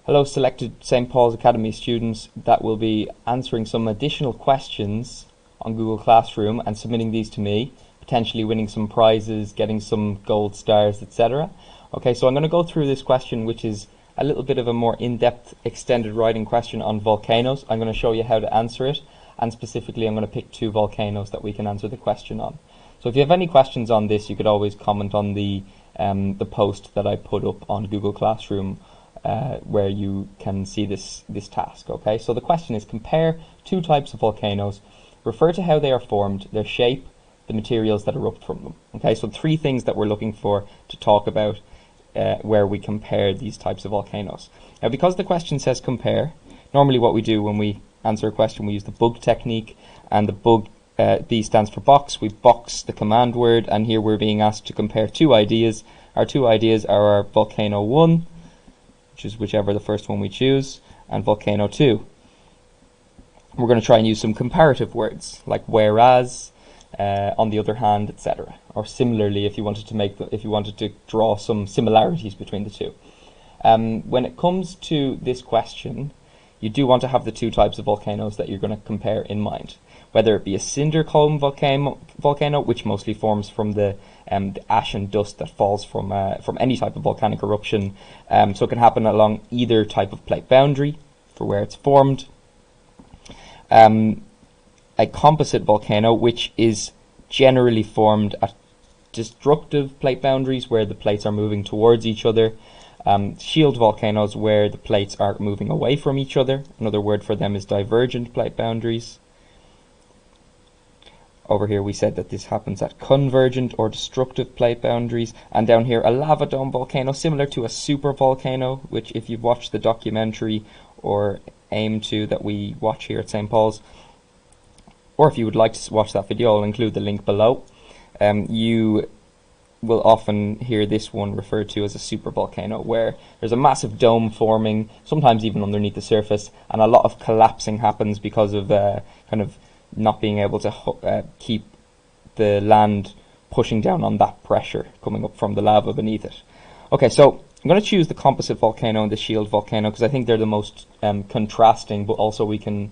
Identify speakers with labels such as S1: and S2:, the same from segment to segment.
S1: Hello, selected St. Paul's Academy students that will be answering some additional questions on Google Classroom and submitting these to me, potentially winning some prizes, getting some gold stars, etc. Okay, so I'm going to go through this question, which is a little bit of a more in-depth extended writing question on volcanoes. I'm going to show you how to answer it, and specifically I'm going to pick two volcanoes that we can answer the question on. So if you have any questions on this, you could always comment on the post that I put up on Google Classroom, where you can see this task. Okay, so the question is: compare two types of volcanoes, refer to how they are formed, their shape, the materials that erupt from them. Okay, so three things that we're looking for to talk about where we compare these types of volcanoes. Now, because the question says compare, normally what we do when we answer a question, we use the bug technique, and the bug B stands for box. We box the command word, and here we're being asked to compare two ideas. Our two ideas are our volcano 1, which is whichever the first one we choose, and volcano 2. We're going to try and use some comparative words like whereas, on the other hand, etc. Or similarly, if you wanted to draw some similarities between the two. When it comes to this question, you do want to have the two types of volcanoes that you're going to compare in mind. Whether it be a cinder cone volcano, which mostly forms from the ash and dust that falls from any type of volcanic eruption. So it can happen along either type of plate boundary for where it's formed. A composite volcano, which is generally formed at destructive plate boundaries where the plates are moving towards each other. Shield volcanoes, where the plates are moving away from each other. Another word for them is divergent plate boundaries. Over here we said that this happens at convergent or destructive plate boundaries. And down here, a lava dome volcano, similar to a super volcano, which if you've watched the documentary or aim to that we watch here at St. Paul's, or if you would like to watch that video, I'll include the link below. You will often hear this one referred to as a super volcano, where there's a massive dome forming, sometimes even underneath the surface, and a lot of collapsing happens because of kind of not being able to keep the land pushing down on that pressure coming up from the lava beneath it. Okay, so I'm going to choose the composite volcano and the shield volcano because I think they're the most contrasting, but also we can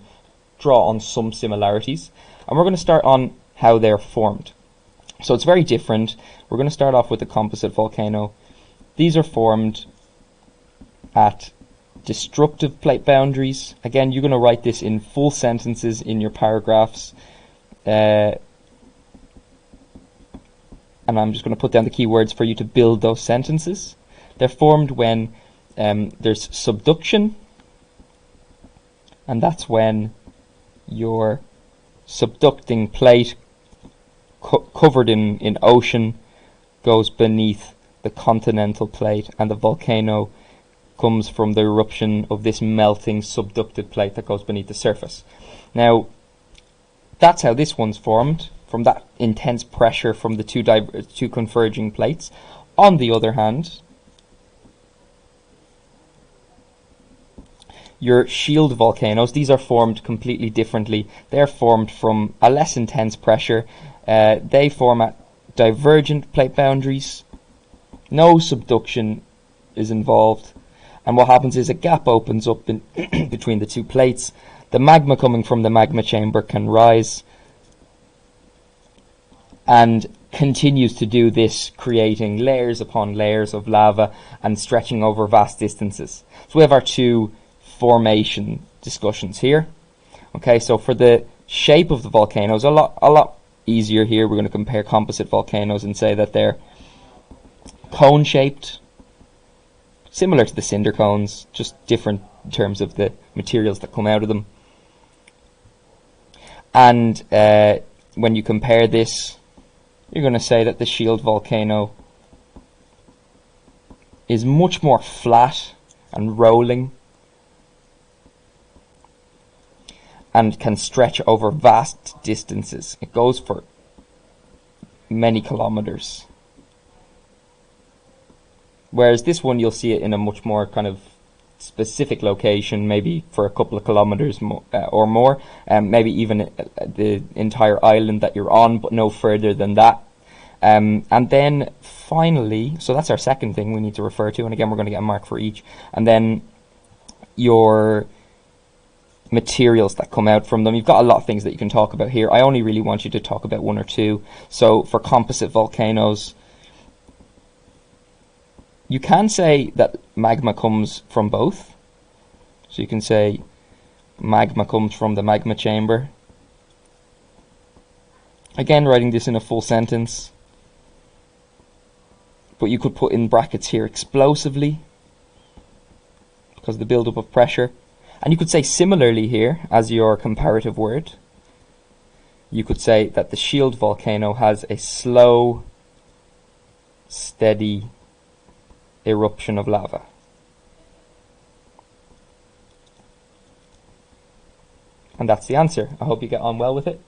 S1: draw on some similarities. And we're going to start on how they're formed. So it's very different. We're going to start off with the composite volcano. These are formed at destructive plate boundaries. Again, you're going to write this in full sentences in your paragraphs. And I'm just going to put down the key words for you to build those sentences. They're formed when there's subduction, and that's when your subducting plate covered in ocean goes beneath the continental plate, and the volcano comes from the eruption of this melting subducted plate that goes beneath the surface. Now, that's how this one's formed, from that intense pressure from the two converging plates. On the other hand, your shield volcanoes, these are formed completely differently. They're formed from a less intense pressure. They form at divergent plate boundaries. No subduction is involved. And what happens is a gap opens up in between the two plates. The magma coming from the magma chamber can rise and continues to do this, creating layers upon layers of lava and stretching over vast distances. So we have our two formation discussions here. Okay, so for the shape of the volcanoes, a lot easier here. We're going to compare composite volcanoes and say that they're cone-shaped, similar to the cinder cones, just different in terms of the materials that come out of them. And when you compare this, you're going to say that the shield volcano is much more flat and rolling and can stretch over vast distances. It goes for many kilometers. Whereas this one, you'll see it in a much more kind of specific location, maybe for a couple of kilometers or more, maybe even the entire island that you're on, but no further than that. And then finally, so that's our second thing we need to refer to, and again we're going to get a mark for each. And then your materials that come out from them. You've got a lot of things that you can talk about here. I only really want you to talk about one or two. So for composite volcanoes, you can say that magma comes from both. So you can say magma comes from the magma chamber. Again, writing this in a full sentence. But you could put in brackets here explosively, because of the buildup of pressure. And you could say similarly here, as your comparative word, you could say that the shield volcano has a slow, steady eruption of lava. And that's the answer. I hope you get on well with it.